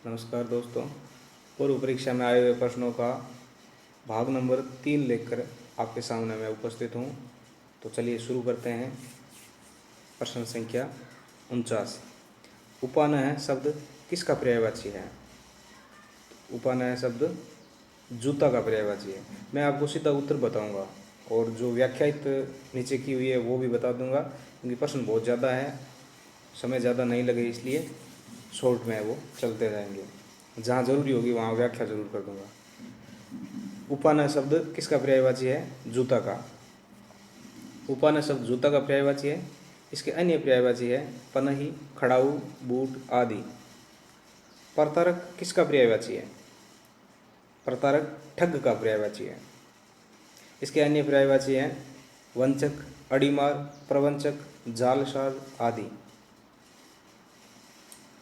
नमस्कार दोस्तों। पूर्व परीक्षा में आए हुए प्रश्नों का भाग नंबर 3 लेकर आपके सामने मैं उपस्थित हूँ। तो चलिए शुरू करते हैं। प्रश्न संख्या 49। उपानय शब्द किसका पर्यायवाची है? उपानय शब्द जूता का पर्यायवाची है। मैं आपको सीधा उत्तर बताऊंगा और जो व्याख्यात नीचे की हुई है वो भी बता दूंगा, क्योंकि प्रश्न बहुत ज़्यादा है, समय ज़्यादा नहीं लगे, इसलिए शॉर्ट में वो चलते जाएंगे। जहाँ जरूरी होगी वहाँ व्याख्या जरूर कर दूंगा। उपानय शब्द किसका पर्यायवाची है? जूता का। उपानय शब्द जूता का पर्यायवाची है। इसके अन्य पर्यायवाची है पनही, खड़ाऊ, बूट आदि। प्रतारक किसका पर्यायवाची है? प्रतारक ठग का पर्यायवाची है। इसके अन्य पर्यायवाची हैं वंचक, अड़ीमार, प्रवंचक, जालसाज आदि।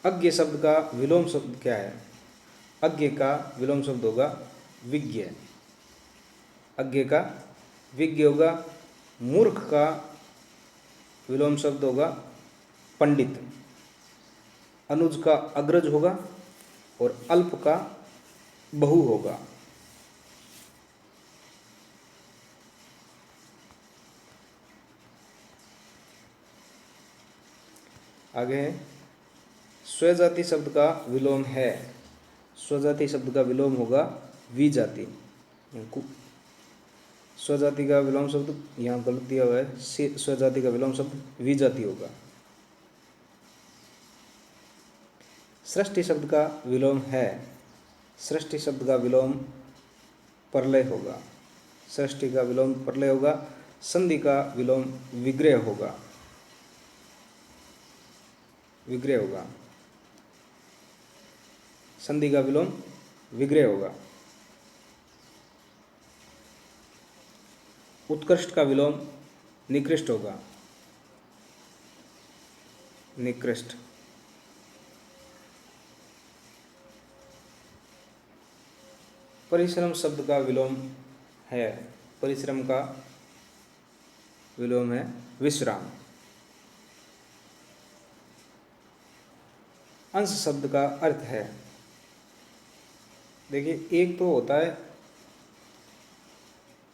अज्ञ शब्द का विलोम शब्द क्या है? अज्ञ का विलोम शब्द होगा विज्ञ। अज्ञ का विज्ञ होगा। मूर्ख का विलोम शब्द होगा पंडित। अनुज का अग्रज होगा और अल्प का बहु होगा। आगे है स्वजाति शब्द का विलोम है। स्वजाति शब्द का विलोम होगा विजाति। स्वजाति का विलोम शब्द यहाँ गलत दिया हुआ है, स्वजाति का विलोम शब्द विजाति होगा। सृष्टि शब्द का विलोम है। सृष्टि शब्द का विलोम प्रलय होगा। सृष्टि का विलोम प्रलय होगा। संधि का विलोम विग्रह होगा। विग्रह होगा। संधि का विलोम विग्रह होगा। उत्कृष्ट का विलोम निकृष्ट होगा। निकृष्ट। परिश्रम शब्द का विलोम है। परिश्रम का विलोम है विश्राम। अंश शब्द का अर्थ है, देखिए, एक तो होता है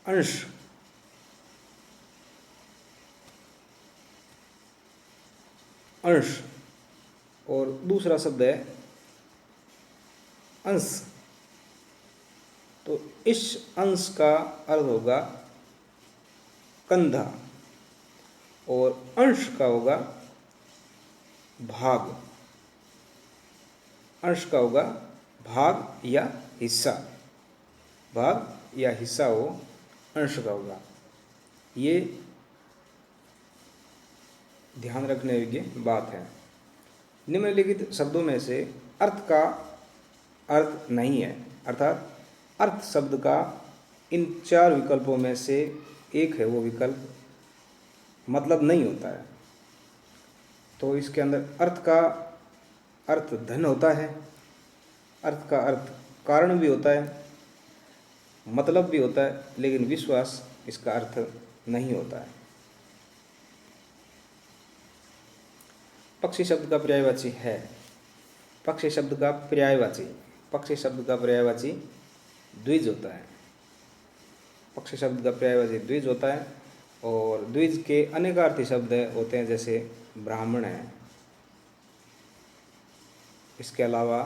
अंश, अंश, और दूसरा शब्द है अंश। तो इस अंश का अर्थ होगा कंधा और अंश का होगा भाग। अंश का होगा भाग या हिस्सा। भाग या हिस्सा हो, अंश का होगा। ये ध्यान रखने योग्य बात है। निम्नलिखित शब्दों में से अर्थ का अर्थ नहीं है, अर्थात अर्थ शब्द का इन 4 विकल्पों में से एक है वो विकल्प मतलब नहीं होता है। तो इसके अंदर अर्थ का अर्थ धन होता है, अर्थ का अर्थ कारण भी होता है, मतलब भी होता है, लेकिन विश्वास इसका अर्थ नहीं होता है। पक्षी शब्द का पर्यायवाची है। पक्षी शब्द का पर्यायवाची, पक्षी शब्द का पर्यायवाची द्विज होता है। पक्षी शब्द का पर्यायवाची द्विज होता है और द्विज के अनेकार्थी शब्द होते हैं, जैसे ब्राह्मण है, इसके अलावा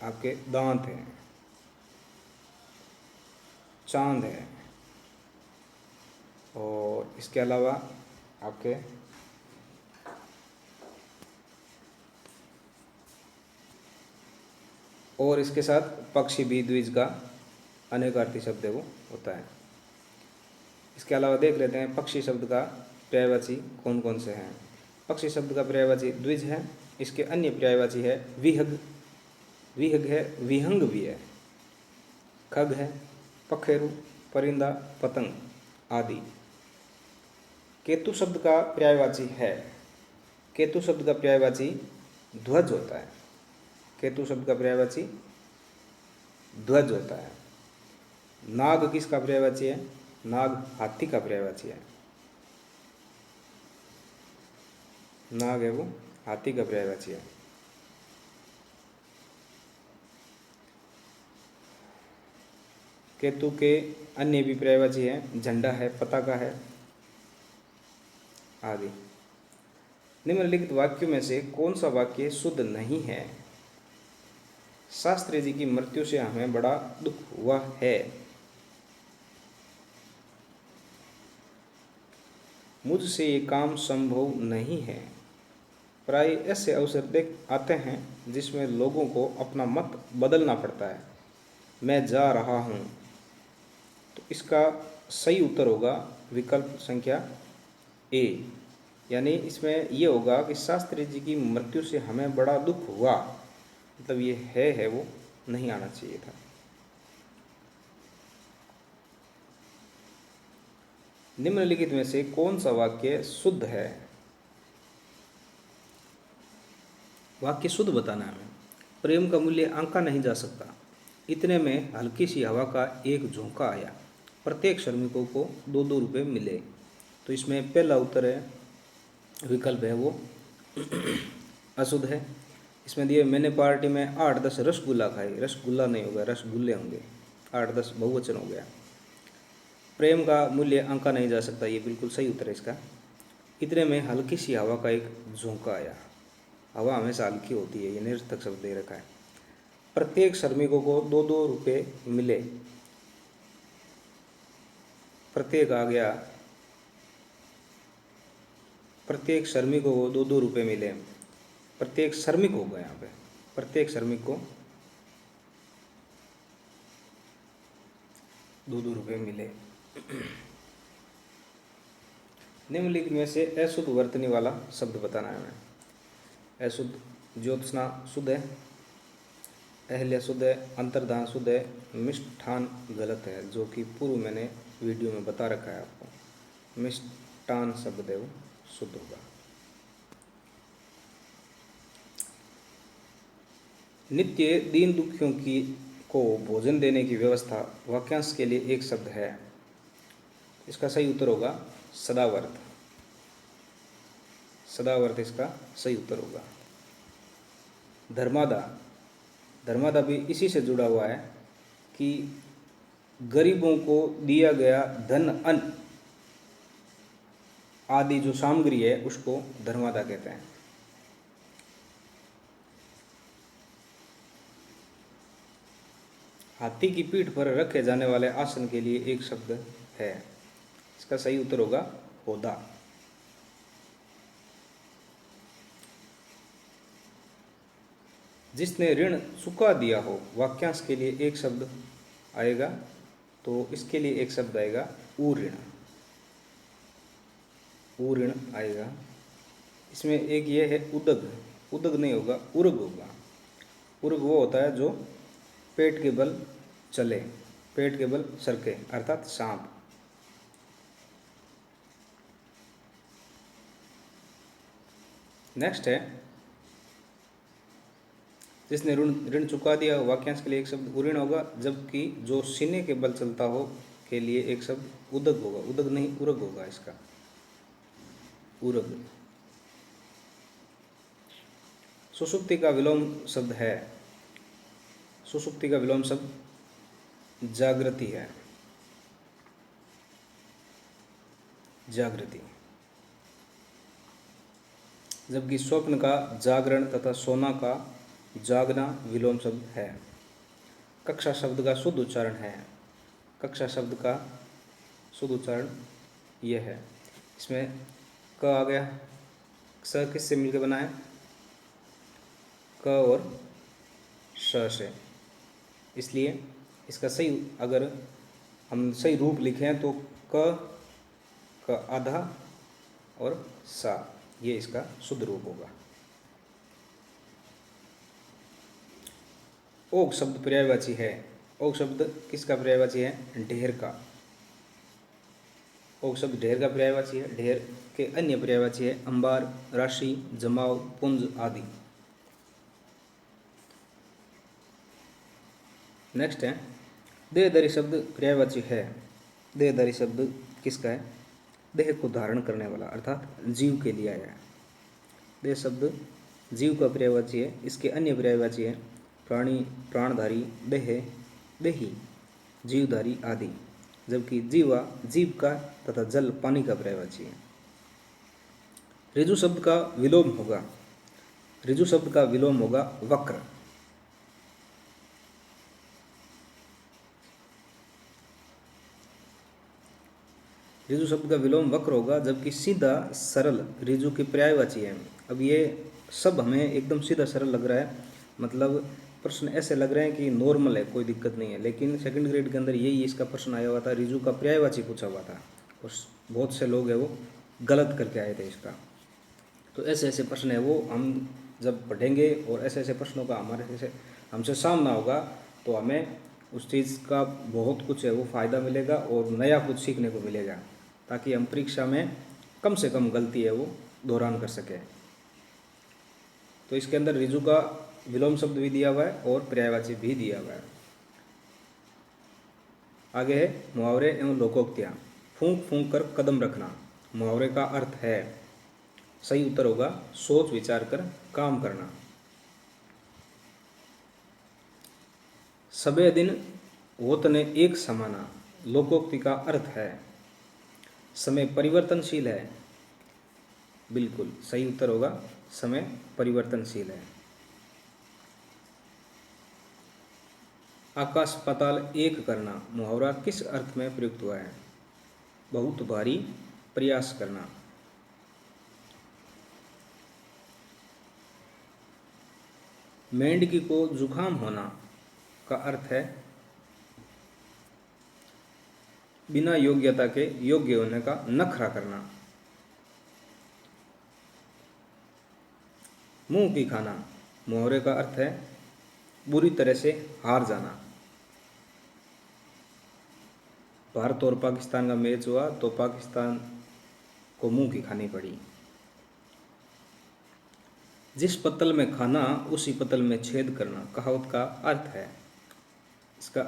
आपके दांत हैं, चांद है, और इसके अलावा आपके और इसके साथ पक्षी भी द्विज का अनेकार्थी शब्द है वो होता है। इसके अलावा देख लेते हैं पक्षी शब्द का पर्यायवाची कौन कौन से हैं। पक्षी शब्द का पर्यायवाची द्विज है। इसके अन्य पर्यायवाची है विहग, विहग है, विहंग भी है, खग है, पखेरु, परिंदा, पतंग आदि। केतु शब्द का पर्यायवाची है। केतु शब्द का पर्यायवाची ध्वज होता है। केतु शब्द का पर्यायवाची ध्वज होता है। नाग किसका पर्यायवाची है? नाग हाथी का पर्यायवाची है। नाग है वो हाथी का पर्यायवाची है। केतु के अन्य भी पर्यायवाची हैं, झंडा है, पताका है आदि। निम्नलिखित वाक्यों में से कौन सा वाक्य शुद्ध नहीं है? शास्त्री जी की मृत्यु से हमें बड़ा दुख हुआ है। मुझसे ये काम संभव नहीं है। प्राय ऐसे अवसर देख आते हैं जिसमें लोगों को अपना मत बदलना पड़ता है। मैं जा रहा हूँ। तो इसका सही उत्तर होगा विकल्प संख्या ए। यानी इसमें ये होगा कि शास्त्री जी की मृत्यु से हमें बड़ा दुख हुआ, मतलब ये है वो नहीं आना चाहिए था। निम्नलिखित में से कौन सा वाक्य शुद्ध है? वाक्य शुद्ध बताना है हमें। प्रेम का मूल्य आंका नहीं जा सकता। इतने में हल्की सी हवा का एक झोंका आया। प्रत्येक श्रमिकों को 2-2 रुपये मिले। तो इसमें पहला उत्तर है, विकल्प है वो अशुद्ध है। इसमें दिए मैंने पार्टी में 8-10 रसगुल्ला खाए। रसगुल्ला नहीं होगा, रसगुल्ले होंगे। 8-10 बहुवचन हो गया। प्रेम का मूल्य आंका नहीं जा सकता, ये बिल्कुल सही उत्तर है इसका। इतने में हल्की सी हवा का एक झोंका आया। हवा हमेशा हल्की होती है, ये निरर्थक शब्द दे रखा है। प्रत्येक श्रमिकों को 2-2 रुपये मिले। प्रत्येक आ गया, प्रत्येक श्रमिकों को 2-2 रुपये मिले। प्रत्येक श्रमिक होगा यहाँ पे, प्रत्येक श्रमिक को 2-2 रुपये मिले। निम्नलिखित में से अशुद्ध वर्तनी वाला शब्द बताना है हमें। अशुद्ध, ज्योत्सना शुद्ध है, अहल्या शुद्ध है, अंतर्धान शुद्ध है, मिष्ठान गलत है, जो कि पूर्व मैंने वीडियो में बता रखा है आपको। मिष्ठान शब्द है वो शुद्ध होगा। नित्य दीन दुखियों की को भोजन देने की व्यवस्था वाक्यांश के लिए एक शब्द है। इसका सही उत्तर होगा सदावर्त। सदावर्त इसका सही उत्तर होगा। धर्मादा, धर्मादा भी इसी से जुड़ा हुआ है कि गरीबों को दिया गया धन, अन्न आदि जो सामग्री है उसको धर्मादा कहते हैं। हाथी की पीठ पर रखे जाने वाले आसन के लिए एक शब्द है। इसका सही उत्तर होगा होदा। जिसने ऋण चुका दिया हो, वाक्यांश के लिए एक शब्द आएगा, तो इसके लिए एक शब्द आएगा ऊऋण। ऊऋण आएगा। इसमें एक ये है उदग। उदग नहीं होगा, उर्ग होगा। उर्ग वो होता है जो पेट के बल चले, पेट के बल सरके, अर्थात सांप। नेक्स्ट है, जिसने ऋण चुका दिया, वाक्यांश के लिए एक शब्द ऊऋण होगा, जबकि जो सीने के बल चलता हो के लिए एक शब्द उदग होगा। उदग नहीं, उर्ग होगा इसका, उर्ग। सुषुप्ति का विलोम शब्द है। सुषुप्ति का विलोम शब्द जागृति है। जागृति। जबकि स्वप्न का जागरण तथा सोना का जागना विलोम शब्द है। कक्षा शब्द का शुद्ध उच्चारण है। कक्षा शब्द का शुद्ध उच्चारण यह है। इसमें क आ गया। स किससे मिलकर बना है? क और श से। इसलिए इसका सही, अगर हम सही रूप लिखें तो क आधा और सा, ये इसका शुद्ध रूप होगा। ओग शब्द पर्यायवाची है। ओग शब्द किसका पर्यायवाची है? ढेर का। ओग शब्द ढेर का पर्यायवाची है। ढेर के अन्य पर्यायवाची है अंबार, राशि, जमाव, पुंज आदि। नेक्स्ट है, देहधारी शब्द पर्यायवाची है। देहधारी शब्द किसका है? देह को धारण करने वाला, अर्थात जीव के लिए आया है। देह शब्द जीव का पर्यायवाची है। इसके अन्य पर्यायवाची है प्राणी, प्राणधारी, देह, देही। जीवधारी आदि, जबकि जीवा जीव का तथा जल पानी का पर्यायवाची है। ऋजु शब्द का विलोम होगा, ऋजु शब्द का विलोम होगा वक्र। ऋजु शब्द का विलोम वक्र होगा, जबकि सीधा सरल ऋजु की पर्यायवाची है। अब ये सब हमें एकदम सीधा सरल लग रहा है, मतलब प्रश्न ऐसे लग रहे हैं कि नॉर्मल है, कोई दिक्कत नहीं है, लेकिन सेकंड ग्रेड के अंदर यही इसका प्रश्न आया हुआ था, ऋजु का पर्यायवाची पूछा हुआ था और बहुत से लोग हैं वो गलत करके आए थे इसका। तो ऐसे ऐसे प्रश्न है वो हम जब पढ़ेंगे और ऐसे ऐसे प्रश्नों का हमारे से हमसे सामना होगा तो हमें उस चीज़ का बहुत कुछ है वो फ़ायदा मिलेगा और नया कुछ सीखने को मिलेगा, ताकि हम परीक्षा में कम से कम गलती है वो दोहरान कर सकें। तो इसके अंदर ऋजु का विलोम शब्द भी दिया हुआ है और पर्यायवाची भी दिया हुआ है। आगे है मुहावरे एवं लोकोक्तियाँ। फूंक फूंक कर कदम रखना मुहावरे का अर्थ है। सही उत्तर होगा सोच विचार कर काम करना। सबे दिन होत ने एक समाना लोकोक्ति का अर्थ है समय परिवर्तनशील है। बिल्कुल सही उत्तर होगा समय परिवर्तनशील है। आकाश पाताल एक करना मुहावरा किस अर्थ में प्रयुक्त हुआ है? बहुत भारी प्रयास करना। मेंढकी को जुकाम होना का अर्थ है बिना योग्यता के योग्य होने का नखरा करना। मुंह की खाना मुहावरे का अर्थ है बुरी तरह से हार जाना। भारत और पाकिस्तान का मैच हुआ तो पाकिस्तान को मुंह की खानी पड़ी। जिस पत्तल में खाना उसी पत्तल में छेद करना कहावत का अर्थ है। इसका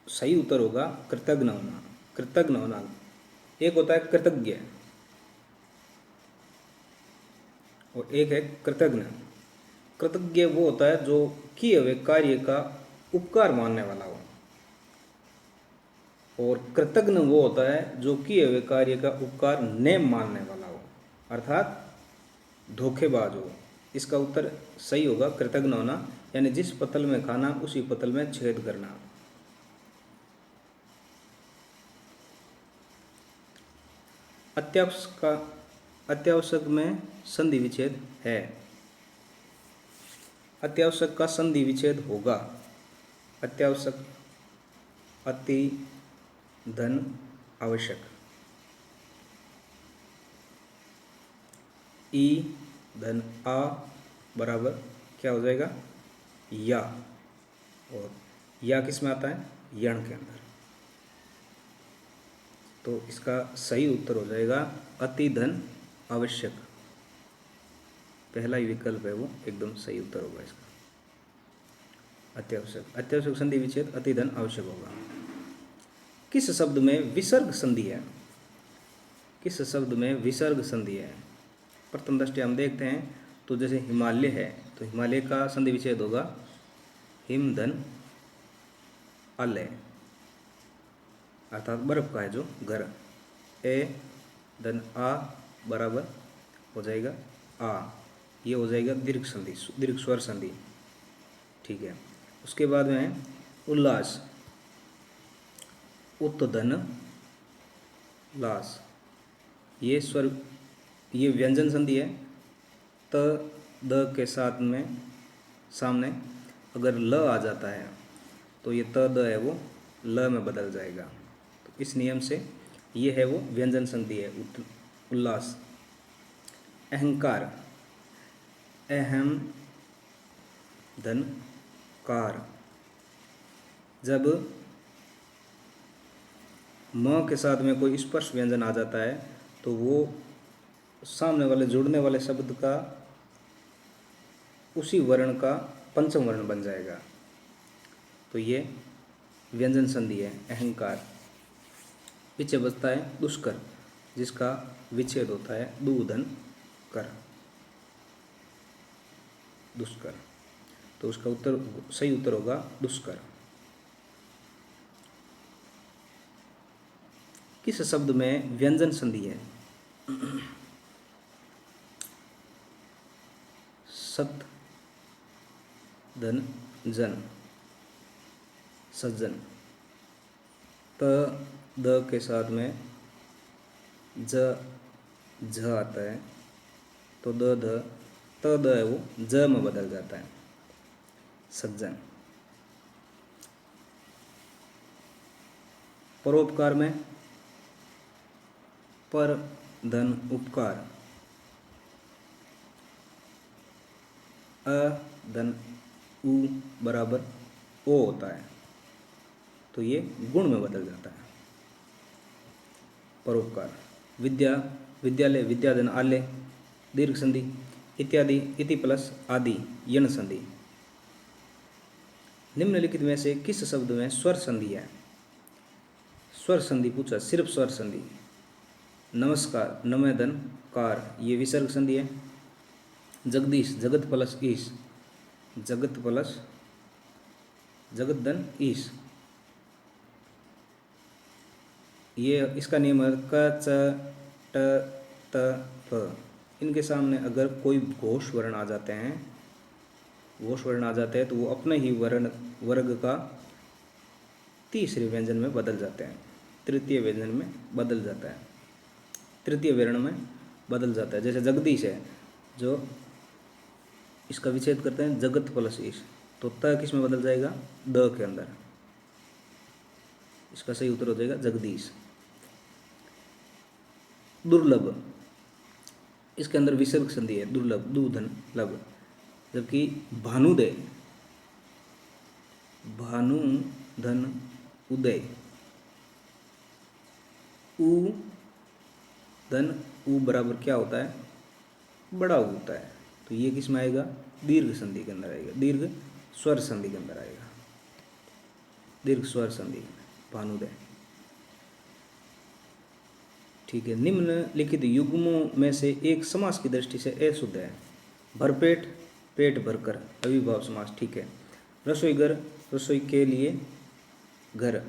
सही उत्तर होगा कृतज्ञ होना। कृतज्ञ होना एक होता है कृतज्ञ और एक है कृतज्ञ। कृतज्ञ वो होता है जो किए हुए कार्य का उपकार मानने वाला हो, और कृतज्ञ वो होता है जो किए हुए कार्य का उपकार न मानने वाला हो, अर्थात धोखेबाज हो। इसका उत्तर सही होगा कृतज्ञ होना, यानी जिस पतल में खाना उसी पतल में छेद करना। अत्यावश्यक में संधि विच्छेद है। अत्यावश्यक का संधि विच्छेद होगा अत्यावश्यक अति धन आवश्यक। ई धन आ बराबर क्या हो जाएगा या, और या किस में आता है यण के अंदर। तो इसका सही उत्तर हो जाएगा अति धन आवश्यक। पहला ही विकल्प है वो एकदम सही उत्तर होगा इसका। अत्यावश्यक अत्यावश्यक संधि विच्छेद अति धन आवश्यक होगा। किस शब्द में विसर्ग संधि है? किस शब्द में विसर्ग संधि है? प्रथम दृष्टि हम देखते हैं तो जैसे हिमालय है तो हिमालय का संधि विच्छेद होगा हिम धन अलय, अर्थात बर्फ का है जो घर। ए धन आ बराबर हो जाएगा आ, ये हो जाएगा दीर्घ संधि, दीर्घ स्वर संधि। ठीक है। उसके बाद में उल्लास उत धन लास, ये स्वर ये व्यंजन संधि है। त द के साथ में सामने अगर ल आ जाता है तो ये त द है वो ल में बदल जाएगा। तो इस नियम से ये है वो व्यंजन संधि है उल्लास। अहंकार अहम धन कार, जब म के साथ में कोई स्पर्श व्यंजन आ जाता है तो वो सामने वाले जुड़ने वाले शब्द का उसी वर्ण का पंचम वर्ण बन जाएगा। तो ये व्यंजन संधि है अहंकार। पीछे बचता है दुष्कर, जिसका विच्छेद होता है दूधन कर, दुष्कर। तो उसका उत्तर सही उत्तर होगा दुष्कर। किस शब्द में व्यंजन संधि है? सत, धन, जन, सज्जन। त द के साथ में ज झ आता है तो द ध त द है वो ज में बदल जाता है, सज्जन। परोपकार में पर धन उपकार, अ धन उ बराबर ओ होता है तो ये गुण में बदल जाता है, परोपकार। विद्या, विद्यालय, विद्याधन, आलय, दीर्घ संधि, इत्यादि, इति प्लस आदि, यण संधि। निम्नलिखित में से किस शब्द में स्वर संधि है? स्वर संधि पूछा, सिर्फ स्वर संधि। नमस्कार, नमयधन कार, ये विसर्ग संधि है। जगदीश, जगत प्लस ईश, जगत प्लस जगत धन ईश, ये इसका नियम है क च ट त फ। इनके सामने अगर कोई घोष वर्ण आ जाते हैं, घोष वर्ण आ जाते हैं तो वो अपने ही वर्ग का तीसरे व्यंजन में बदल जाते हैं, तृतीय व्यंजन में बदल जाता है, तृतीय वर्ण में बदल जाता है। जैसे जगदीश है, जो इसका विच्छेद करते हैं जगत प्लस ईश, तो त किस में बदल जाएगा? द के अंदर। इसका सही उत्तर हो जाएगा जगदीश। दुर्लभ, इसके अंदर विसर्ग संधि है, दुर्लभ, दु धन लब। जबकि भानुदय, भानु धन उदय, उ धन उ बराबर क्या होता है? बड़ा होता है, तो ये किस में आएगा? दीर्घ संधि के अंदर आएगा, दीर्घ स्वर संधि के अंदर आएगा, दीर्घ स्वर संधि, भानुदय। ठीक है। निम्नलिखित युग्मों में से एक समास की दृष्टि से अशुद्ध है। भरपेट, पेट भरकर, अविभाव समास, ठीक है। रसोई घर, रसोई के लिए घर।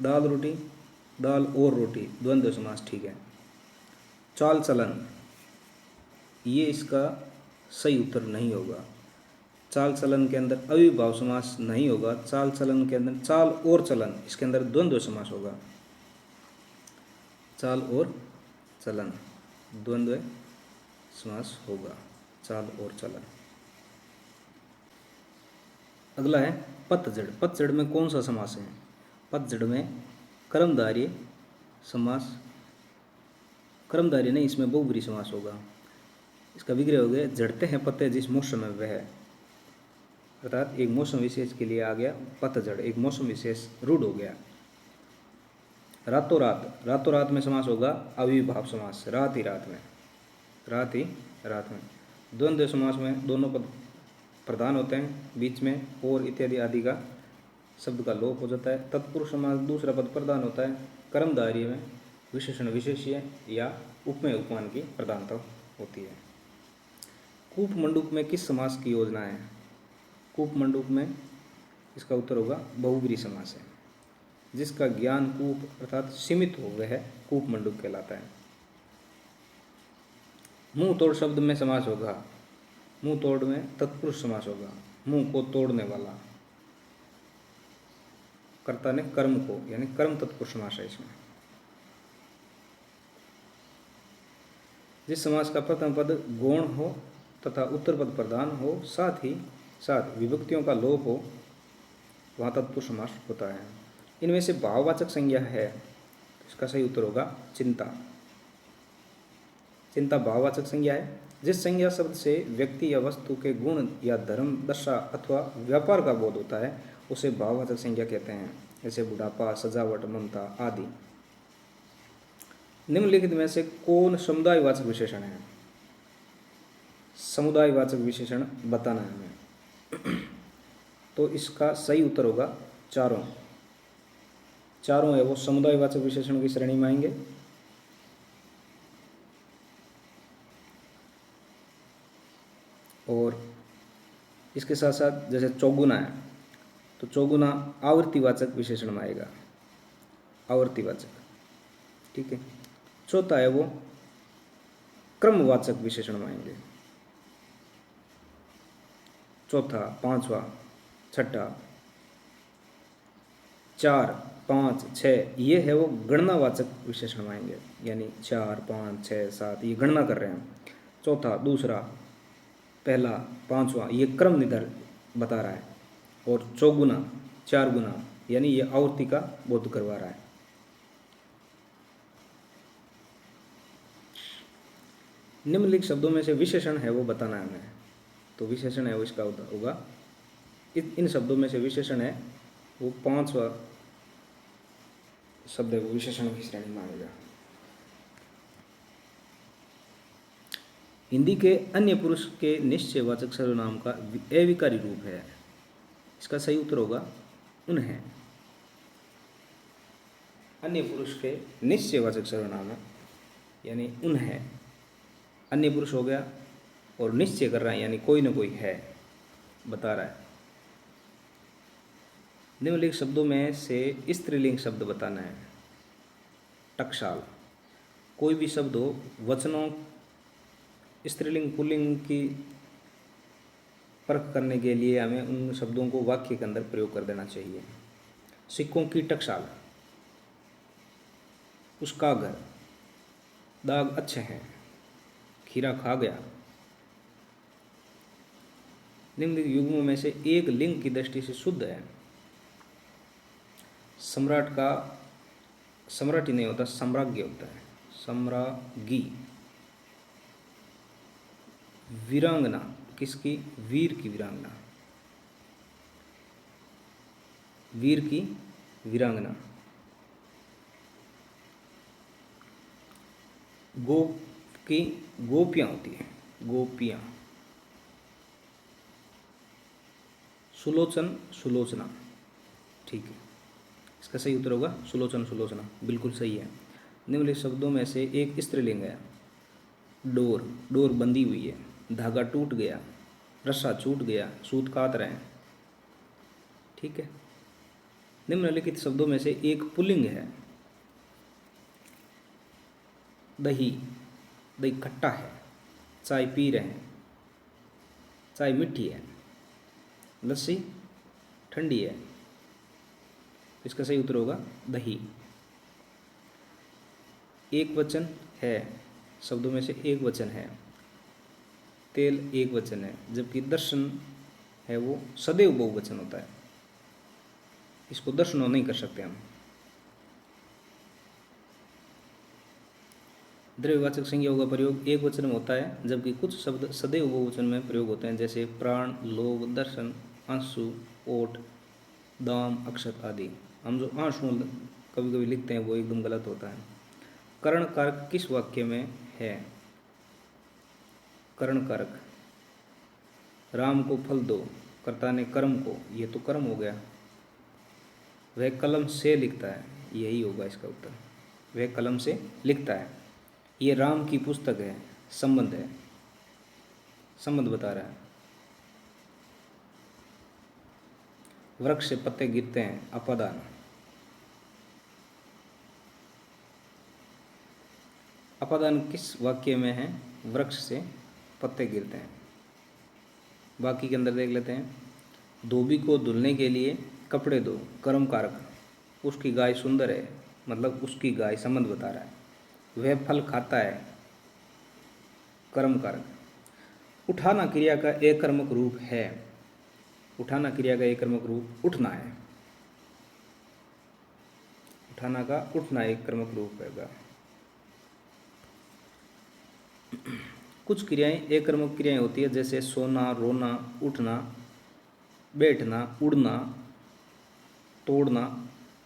दाल रोटी, दाल और रोटी, द्वंद्व समास, ठीक है। चाल चलन, ये इसका सही उत्तर नहीं होगा। चाल चलन के अंदर अविभाव समास नहीं होगा। चाल चलन के अंदर चाल और चलन, इसके अंदर द्वंद्व समास होगा। चाल और चलन, द्वंद्व समास होगा, चाल और चलन। अगला है पतझड़। पतझड़ में कौन सा समास है? पतझड़ में कर्मधारय समास, कर्मधारय नहीं, इसमें बहुब्रीहि समास होगा। इसका विग्रह हो गया, झड़ते हैं पत्ते जिस मौसम में वह, अर्थात एक मौसम विशेष के लिए आ गया पतझड़, एक मौसम विशेष रूढ़ हो गया। रातों रात, रातों रात में समास होगा अविभाव समास, रात ही रात में, रात ही रात में। द्वंद्व समास में दोनों पद प्रधान होते हैं, बीच में और इत्यादि आदि का शब्द का लोप हो जाता है। तत्पुरुष समास दूसरा पद प्रधान होता है। कर्मधारय में विशेषण विशेष्य या उपमेय उपमान की प्रधानता होती है। कूप मंडूक में किस समास की योजना है? कूप मंडूक में इसका उत्तर होगा बहुब्रीहि समास है। जिसका ज्ञान कूप अर्थात सीमित हो वह कूप मंडूक कहलाता है। मुंह तोड़ शब्द में समास होगा, मुंह तोड़ में तत्पुरुष समास होगा, मुंह को तोड़ने वाला, कर्ता ने कर्म को, यानी कर्म तत्पुरुष समास है इसमें। जिस समास का प्रथम पद गौण हो तथा उत्तर पद प्रधान हो, साथ ही साथ विभक्तियों का लोप हो, वहाँ तत्पुरुष समास होता है। इनमें से भाववाचक संज्ञा है, इसका सही उत्तर होगा चिंता। चिंता भाववाचक संज्ञा है। जिस संज्ञा शब्द से व्यक्ति या वस्तु के गुण या धर्म, दशा अथवा व्यापार का बोध होता है उसे भाववाचक संज्ञा कहते हैं, जैसे बुढ़ापा, सजावट, ममता आदि। निम्नलिखित में से कौन समुदायवाचक विशेषण है? समुदायवाचक विशेषण बताना है हमें। तो इसका सही उत्तर होगा चारों, चारों है वो समुदायवाचक विशेषण की श्रेणी में आएंगे। और इसके साथ साथ जैसे चौगुना है तो चौगुना आवर्तीवाचक विशेषण में आएगा, आवर्तीवाचक। ठीक है। चौथा है वो क्रमवाचक विशेषण मानेंगे। चौथा, पांचवा, छठा, 4, 5, 6 ये है वो गणनावाचक विशेषण मानेंगे, यानी 4, 5, 6, 7 ये गणना कर रहे हैं। चौथा, दूसरा, पहला, पांचवा ये क्रम निर्धारित बता रहा है। और चौगुना, 4 गुना यानी ये आवृत्ति का बोध करवा रहा है। निम्नलिखित शब्दों में से विशेषण है वो बताना है हमें। तो विशेषण है वो इसका होगा, इन शब्दों में से विशेषण है वो 5वां शब्द है वो विशेषण की श्रेणी मानेगा। हिंदी के अन्य पुरुष के निश्चयवाचक सर्वनाम का अविकारी रूप है। इसका सही उत्तर होगा उन्हें। अन्य पुरुष के निश्चयवाचक सर्वनाम है यानी उन्हें। अन्य पुरुष हो गया और निश्चय कर रहा है यानी कोई ना कोई है, बता रहा है। निम्नलिखित शब्दों में से स्त्रीलिंग शब्द बताना है। टकसाल, कोई भी शब्द हो, वचनों स्त्रीलिंग पुल्लिंग की परख करने के लिए हमें उन शब्दों को वाक्य के अंदर प्रयोग कर देना चाहिए। सिक्कों की टकसाल, उसका घर, दाग अच्छे हैं, खीरा खा गया। निम्नलिखित युग्मों में से एक लिंग की दृष्टि से शुद्ध है। सम्राट का सम्राट ही नहीं होता, सम्राज्ञी होता है, सम्राज्ञी। वीरांगना, किसकी? वीर की वीरांगना, वीर की वीरांगना। गोप की गोपियां होती है, गोपियां। सुलोचन, सुलोचना, ठीक है। इसका सही उत्तर होगा सुलोचन, सुलोचना, बिल्कुल सही है। निम्नलिखित शब्दों में से एक स्त्रीलिंग है। डोर, डोर बंधी हुई है। धागा टूट गया, रस्सा छूट गया, सूत काट रहे हैं, ठीक है। निम्नलिखित शब्दों में से एक पुल्लिंग है। दही, दही खट्टा है। चाय पी रहे हैं, चाय मीठी है। लस्सी ठंडी है। इसका सही उत्तर होगा दही। एक वचन है, शब्दों में से एक वचन है। तेल एक वचन है, जबकि दर्शन है वो सदैव बहुवचन होता है। इसको दर्शनों नहीं कर सकते हम। द्रव्यवाचक संज्ञाओं का प्रयोग एक वचन में होता है, जबकि कुछ शब्द सदैव बहुवचन में प्रयोग होते हैं, जैसे प्राण, लोग, दर्शन, आंसू, ओट, दाम, अक्षत आदि। हम जो आंसू कभी कभी लिखते हैं वो एकदम गलत होता है। करण कारक किस वाक्य में है? करण कारक, राम को फल दो, कर्ता ने कर्म को, ये तो कर्म हो गया। वह कलम से लिखता है, यही होगा इसका उत्तर। वह कलम से लिखता है। ये राम की पुस्तक है, संबंध है, संबंध बता रहा है। वृक्ष से पत्ते गिरते हैं, अपादान। अपादान किस वाक्य में है? वृक्ष से पत्ते गिरते हैं। बाकी के अंदर देख लेते हैं। धोबी को धुलने के लिए कपड़े दो, कर्म कारक। उसकी गाय सुंदर है, मतलब उसकी गाय, संबंध बता रहा है। वह फल खाता है, कर्म कारक। उठाना क्रिया का एक कर्मक रूप है। उठाना क्रिया का एक कर्मक रूप उठना है। उठाना का उठना एक कर्मक रूप है। कुछ क्रियाएं एक कर्मक क्रियाएं होती है, जैसे सोना, रोना, उठना, बैठना, उड़ना, तोड़ना,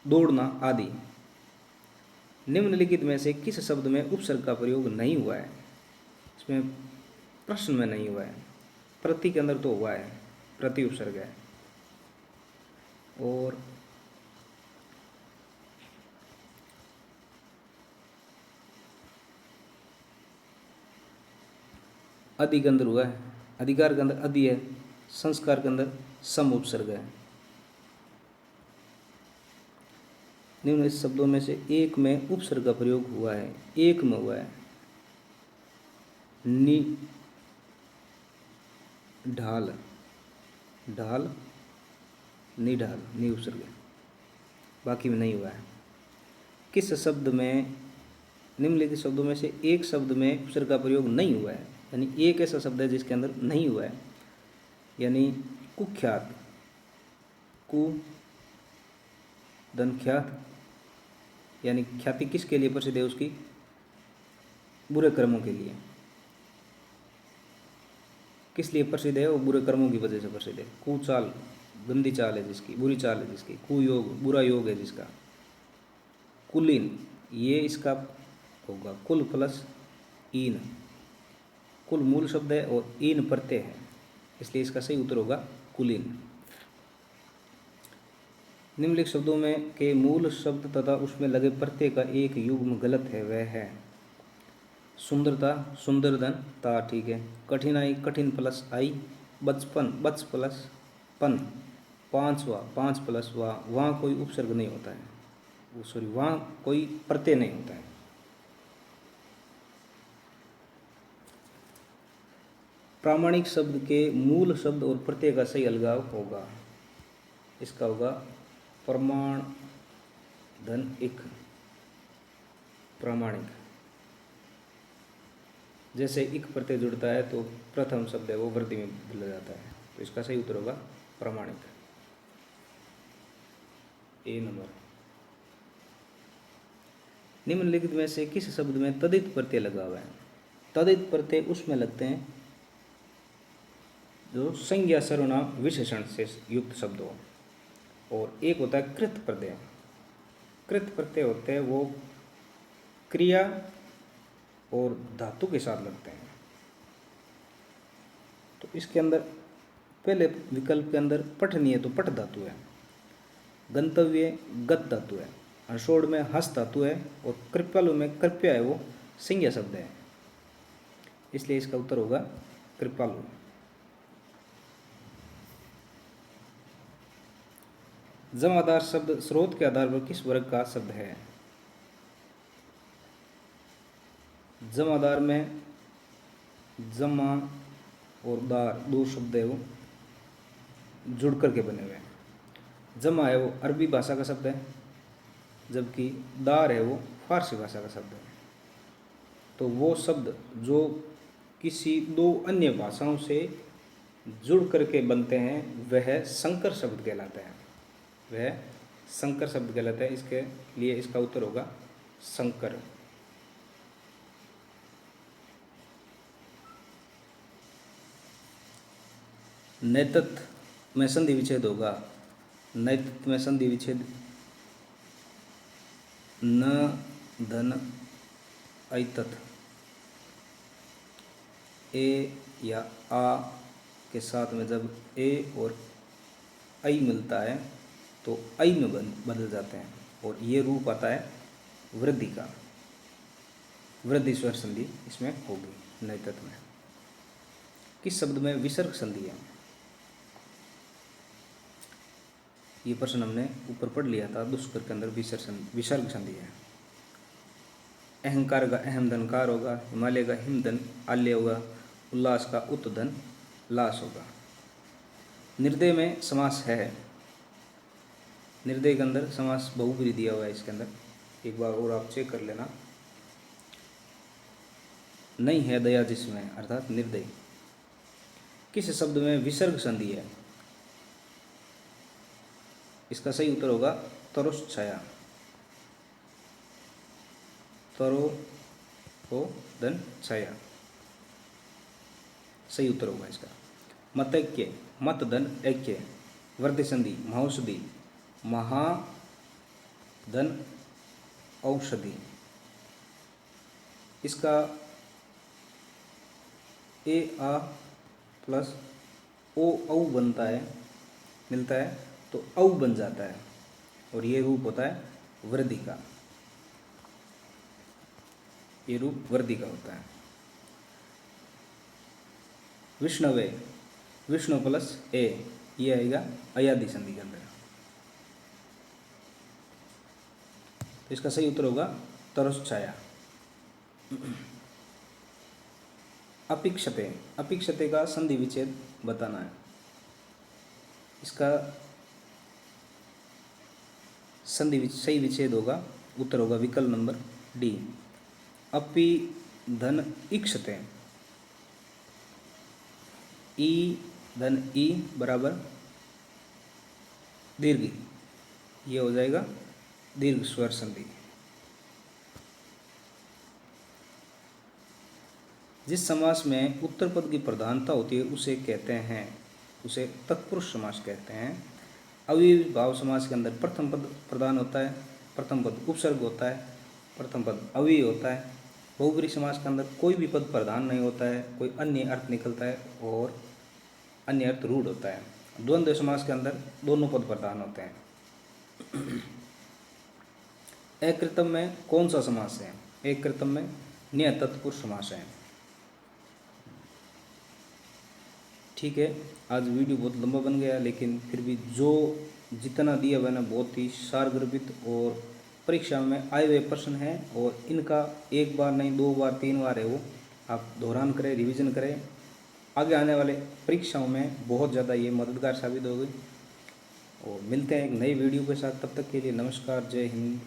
दौड़ना आदि। निम्नलिखित में से किस शब्द में उपसर्ग का प्रयोग नहीं हुआ है? इसमें प्रश्न में नहीं हुआ है, प्रति के अंदर तो हुआ है, प्रति उपसर्ग है। और अधि के अंदर हुआ है, अधिकार के अंदर अधि है, संस्कार के अंदर सम उपसर्ग है। निम्न शब्दों में से एक में उपसर्ग का प्रयोग हुआ है, एक में हुआ है। नि ढाल, ढाल, निढाल, नि उपसर्ग, बाकी में नहीं हुआ है। किस शब्द में, निम्नलिखित शब्दों में से एक शब्द में उपसर्ग का प्रयोग नहीं हुआ है, यानी एक ऐसा शब्द है जिसके अंदर नहीं हुआ है, यानी कुख्यात, कु धन ख्यात, यानी ख्याति किसके लिए प्रसिद्ध है, उसकी बुरे कर्मों के लिए। किस लिए प्रसिद्ध है, वो बुरे कर्मों की वजह से प्रसिद्ध है। कुचाल, गंदी चाल है जिसकी, बुरी चाल है जिसकी। कुयोग, बुरा योग है जिसका। कुलीन, ये इसका होगा कुल प्लस ईन, कुल मूल शब्द है और ईन प्रत्यय है, इसलिए इसका सही उत्तर होगा कुलीन। निम्नलिखित शब्दों में के मूल शब्द तथा उसमें लगे प्रत्यय का एक युग्म गलत है, वह है सुंदरता, सुंदरधन, ता ठीक है। कठिनाई, कठिन प्लस आई। बचपन, बच प्लस पन। पांचवा, पांच प्लस वाह, वहाँ कोई उपसर्ग नहीं होता है, सॉरी वहाँ कोई प्रत्यय नहीं होता है। प्रामाणिक शब्द के मूल शब्द और प्रत्यय का सही अलगाव होगा, इसका होगा प्रमाण धन इक, प्रामाणिक। जैसे इक प्रत्यय जुड़ता है तो प्रथम शब्द है वो वृद्धि में बदल जाता है, तो इसका सही उत्तर होगा प्रामाणिक, ए नंबर। निम्नलिखित में से किस शब्द में तदित प्रत्यय लगा हुआ है? तदित प्रत्यय उसमें लगते हैं जो संज्ञा सर्वनाम विशेषण से युक्त शब्द हो, और एक होता है कृत प्रत्यय। कृत प्रत्यय होते हैं वो क्रिया और धातु के साथ लगते हैं। तो इसके अंदर पहले विकल्प के अंदर पठनीय तो पठ धातु है, गंतव्य गत धातु है, हर्षोड़ में हस धातु है, और कृपालु में कृपया है वो संज्ञा शब्द है, इसलिए इसका उत्तर होगा कृपालु। जमादार शब्द स्रोत के आधार पर किस वर्ग का शब्द है? जमादार में जमा और दार दो शब्द है वो जुड़ करके बने हुए हैं। जमा है वो अरबी भाषा का शब्द है, जबकि दार है वो फारसी भाषा का शब्द है। तो वो शब्द जो किसी दो अन्य भाषाओं से जुड़ करके बनते हैं वह संकर शब्द कहलाता है, वह संकर शब्द कहलाता है। इसके लिए इसका उत्तर होगा संकर। नैतत्व में संधि विच्छेद होगा, नैतत्व में संधि विच्छेद न धन ऐतत, ए या आ के साथ में जब ए और ऐ मिलता है तो ऐ में बदल जाते हैं, और ये रूप आता है वृद्धि का, वृद्धि स्वर संधि इसमें होगी नैतत्व में। किस शब्द में विसर्ग संधि है? ये प्रश्न हमने ऊपर पढ़ लिया था, दुष्कर के अंदर विसर्ग संधि है। अहंकार का अहम धनकार होगा, हिमालय का हिमधन आल्य होगा, उल्लास का उत्धन लास होगा। निर्दय में समास है, निर्दय के अंदर समास बहुब्रीहि दिया हुआ है, इसके अंदर एक बार और आप चेक कर लेना। नहीं है दया जिसमें, अर्थात निर्दय। किस शब्द में विसर्ग संधि है? इसका सही उत्तर होगा तरोच्छाया, तरो हो धन छाया, सही उत्तर होगा इसका। मतैक्य, मत धन ऐक्य, वृद्धि संधि महौषधि, महा धन औषधि। इसका ए आ प्लस ओ औ बनता है, मिलता है तो औ बन जाता है, और ये रूप होता है वृद्धि का, ये रूप वृद्धि का होता है। विष्णवे, विष्णु प्लस ए, ये आएगा अयादि संधि के अंदर। इसका सही उत्तर होगा तरस छाया। अपिक्षते, अपिक्षते का संधि विच्छेद बताना है। इसका सही विच्छेद होगा, उत्तर होगा विकल्प नंबर डी, अपि धन इक्षते। ई धन ई बराबर दीर्घ, ये हो जाएगा दीर्घ स्वर संधि। जिस समास में उत्तर पद की प्रधानता होती है उसे कहते हैं, उसे तत्पुरुष समास कहते हैं। अव्ययीभाव समास के अंदर प्रथम पद प्रधान होता है, प्रथम पद उपसर्ग होता है, प्रथम पद अव्ययी होता है। बहुब्रीहि समास के अंदर कोई भी पद प्रधान नहीं होता है, कोई अन्य अर्थ निकलता है और अन्य अर्थ रूढ़ होता है। द्वंद्व समास के अंदर दोनों पद प्रधान होते हैं। एक कृतम में कौन सा समास है? एक कृतम में न्य तत्पुरुष समास है। ठीक है, आज वीडियो बहुत लंबा बन गया, लेकिन फिर भी जो जितना दिया हुआ है ना बहुत ही सारगर्भित और परीक्षा में आए हुए प्रश्न हैं, और इनका एक बार नहीं 2 बार 3 बार है वो आप दोहरान करें, रिवीजन करें। आगे आने वाले परीक्षाओं में बहुत ज़्यादा ये मददगार साबित होगी। और मिलते हैं एक नई वीडियो के साथ, तब तक के लिए नमस्कार, जय हिंद।